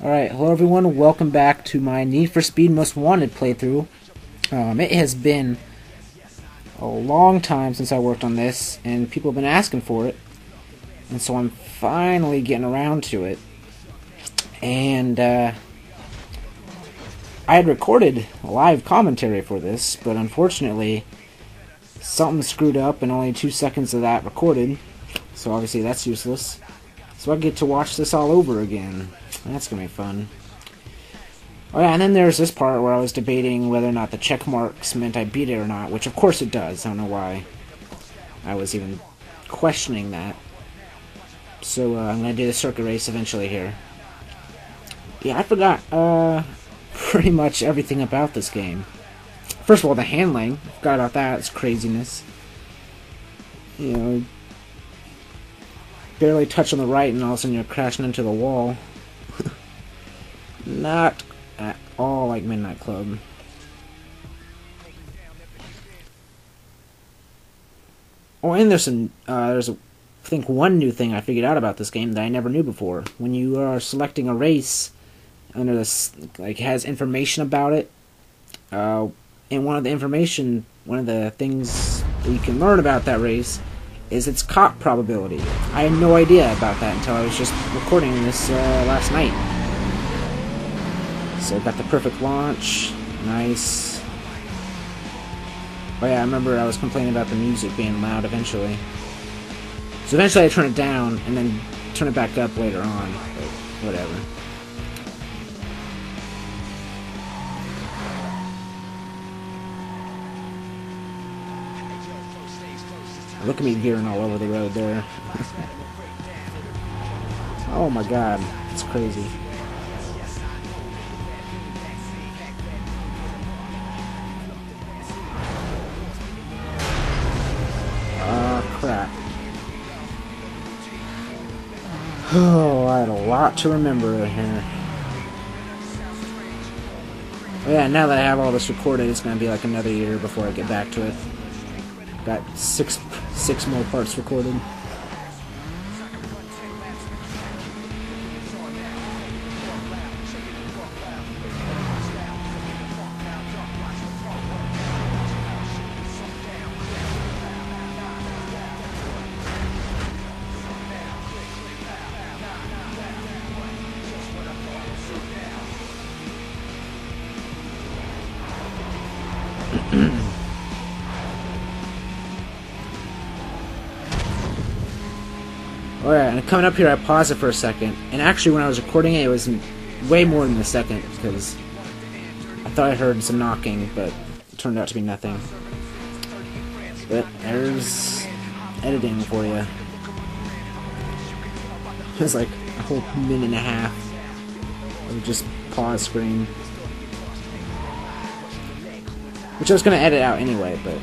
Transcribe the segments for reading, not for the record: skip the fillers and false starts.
Alright, hello everyone, welcome back to my Need for Speed Most Wanted playthrough. It has been a long time since I worked on this, and people have been asking for it, and so I'm finally getting around to it. And I had recorded a live commentary for this, but unfortunately something screwed up and only 2 seconds of that recorded, so obviously that's useless. So I get to watch this all over again. That's gonna be fun. Oh yeah, and then there's this part where I was debating whether or not the check marks meant I beat it or not, which of course it does. I don't know why I was even questioning that. So I'm gonna do the circuit race eventually here. Yeah, I forgot pretty much everything about this game. First of all, the handling. Forgot about that. It's craziness. You know, barely touch on the right and all of a sudden you're crashing into the wall. Not at all like Midnight Club. Oh, and there's I think one new thing I figured out about this game that I never knew before. When you are selecting a race, under this, like, has information about it, and one of the things that you can learn about that race is its cop probability. I had no idea about that until I was just recording this last night. So got the perfect launch, nice. Oh yeah, I remember I was complaining about the music being loud eventually. So eventually I turn it down and then turn it back up later on, but whatever. Look at me veering all over the road there. Oh my god, it's crazy. Crap. Oh, I had a lot to remember here. Oh yeah, now that I have all this recorded, it's gonna be like another year before I get back to it. Got six more parts recorded. Alright, and coming up here I paused it for a second, and actually when I was recording it, it was way more than a second, because I thought I heard some knocking, but it turned out to be nothing. But there's editing for you. It was like a whole minute and a half of just pause screen. Which I was going to edit out anyway, but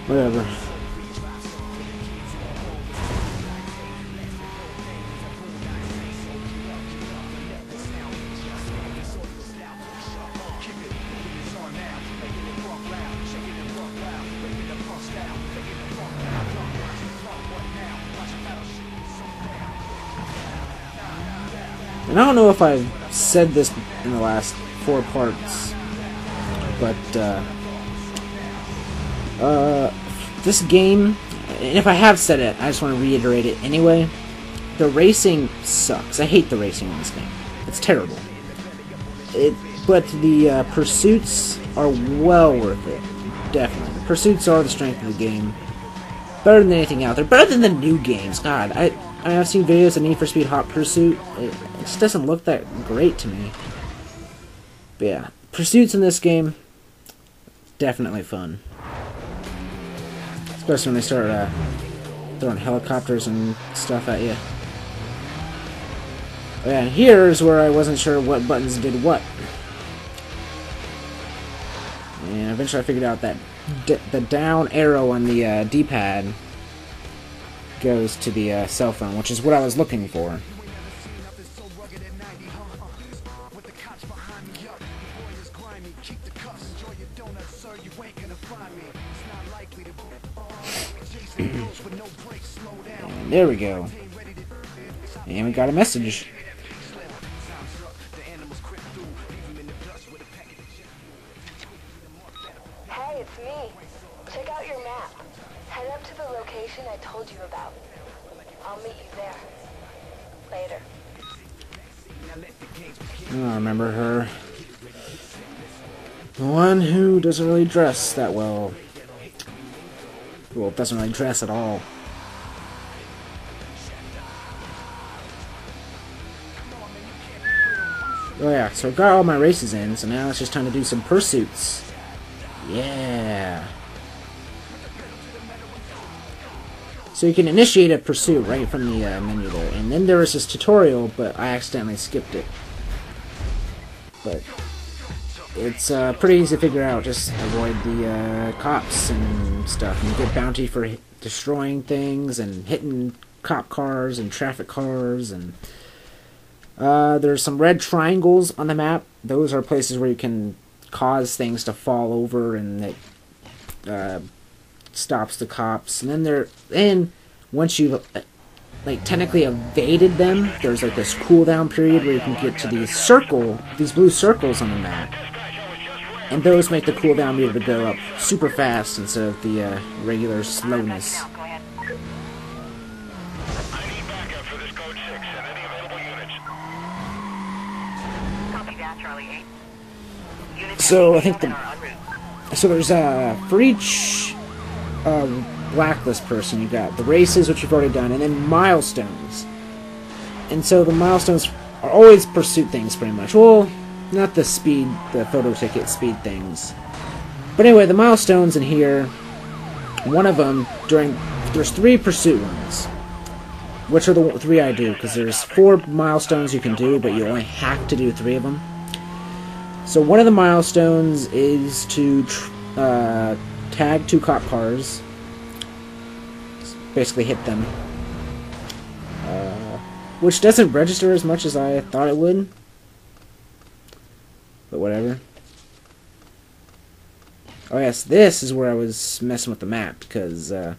whatever. And I don't know if I've said this in the last 4 parts, but this game, and if I have said it, I just want to reiterate it anyway. The racing sucks. I hate the racing in this game. It's terrible. But the pursuits are well worth it. Definitely. The pursuits are the strength of the game. Better than anything out there. Better than the new games. God, I've seen videos of Need for Speed Hot Pursuit. It just doesn't look that great to me. But yeah, pursuits in this game, definitely fun. Especially when they start throwing helicopters and stuff at you. Oh yeah, and here's where I wasn't sure what buttons did what. And eventually I figured out that the down arrow on the D-pad goes to the cell phone, which is what I was looking for. And there we go. And we got a message. Hey, it's me. Check out your map. Head up to the location I told you about. I'll meet you there. Later. Oh, I remember her. The one who doesn't really dress that well. Well, doesn't really dress at all. Oh yeah, so I've got all my races in, so now it's just time to do some pursuits. Yeah. So you can initiate a pursuit right from the menu there. And then there was this tutorial, but I accidentally skipped it. But it's pretty easy to figure out. Just avoid the cops and stuff. And you get bounty for destroying things and hitting cop cars and traffic cars. And there's some red triangles on the map. Those are places where you can cause things to fall over, and that stops the cops. And then once you've technically evaded them, there's like this cooldown period where you can get to these blue circles on the map, and those make the cooldown meter to go up super fast instead of the regular slowness. So I think there's for each blacklist person, you got the races, which you've already done, and then milestones. And so the milestones are always pursuit things, pretty much. Well, not the photo ticket speed things. But anyway, the milestones in here, one of them there's 3 pursuit ones, which are the 3 I do, because there's 4 milestones you can do, but you only have to do 3 of them. So one of the milestones is to tag 2 cop cars. Basically hit them. Which doesn't register as much as I thought it would. But whatever. Oh yes, this is where I was messing with the map, because I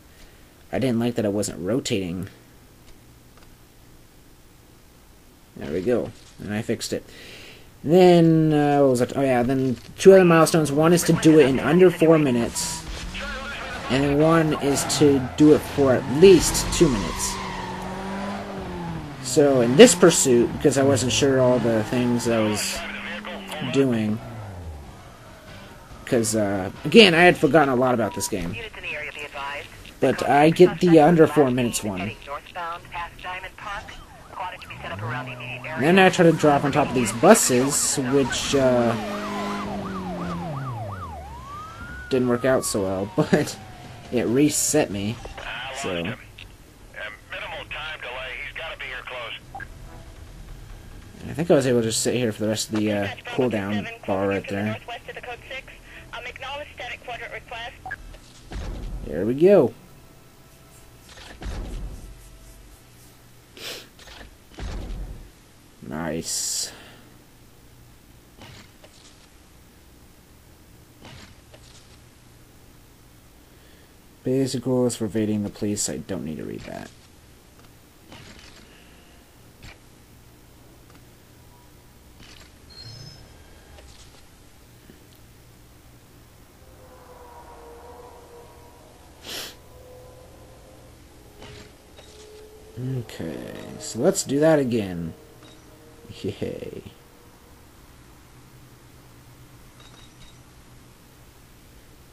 didn't like that it wasn't rotating. There we go. And I fixed it. Then, what was it? Oh yeah, then 2 other milestones. One is to do it in under 4 minutes. And then one is to do it for at least 2 minutes. So in this pursuit, because I wasn't sure all the things I was doing, because, again, I had forgotten a lot about this game. But I get the under 4 minutes one. And then I try to drop on top of these buses, which didn't work out so well, but it reset me. So I think I was able to just sit here for the rest of the cooldown bar right there. There we go. Nice. Basic rules for evading the police. I don't need to read that. Okay, so let's do that again. Yay.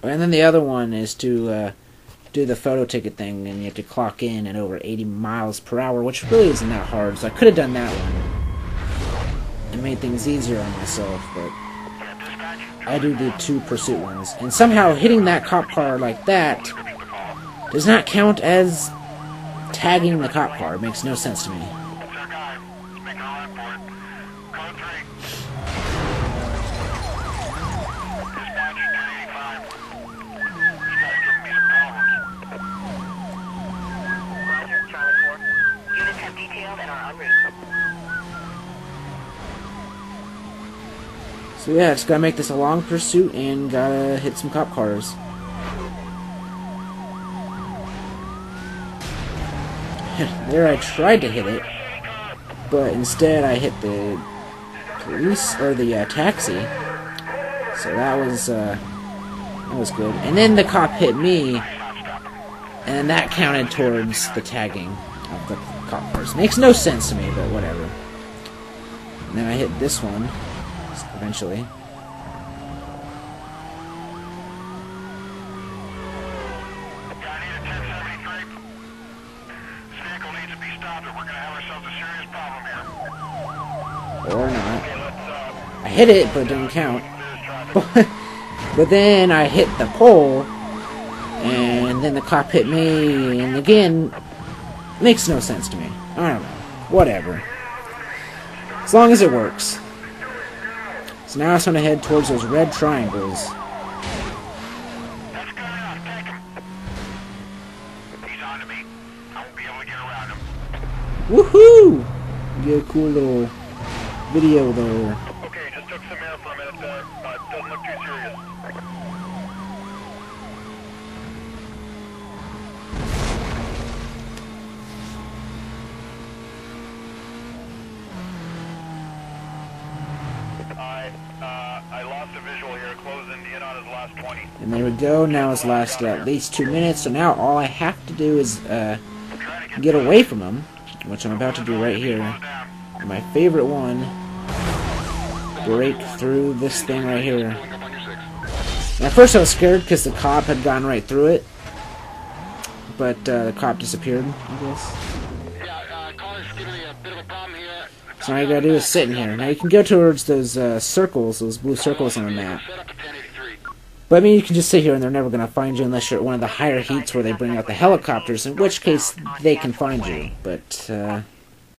And then the other one is to do the photo ticket thing, and you have to clock in at over 80 miles per hour, which really isn't that hard, so I could have done that one and made things easier on myself, but I do the 2 pursuit ones. And somehow hitting that cop car like that does not count as tagging the cop car. It makes no sense to me. So yeah, just gotta make this a long pursuit and gotta hit some cop cars. There, I tried to hit it. but instead I hit the police, or the taxi. So that was good. And then the cop hit me, and that counted towards the tagging of the cop cars. Makes no sense to me, but whatever. And then I hit this one, eventually. Or not. I hit it, but it didn't count. But then I hit the pole, and then the cop hit me, and again, makes no sense to me. I don't know. Whatever. As long as it works. So now it's going to head towards those red triangles. Woohoo! Get a cool little video there. Okay, just took some air for a minute there. Doesn't look too serious. I lost the visual here, closing in on his last 20. And there we go, now it's lasted at least 2 minutes, so now all I have to do is get away from him, which I'm about to do right here. My favorite one, break through this thing right here. And at first I was scared because the cop had gone right through it, but the cop disappeared, I guess. So all you gotta do is sit in here. Now you can go towards those circles, those blue circles on the map. But I mean, you can just sit here and they're never gonna find you unless you're at one of the higher heats where they bring out the helicopters, in which case they can find you. But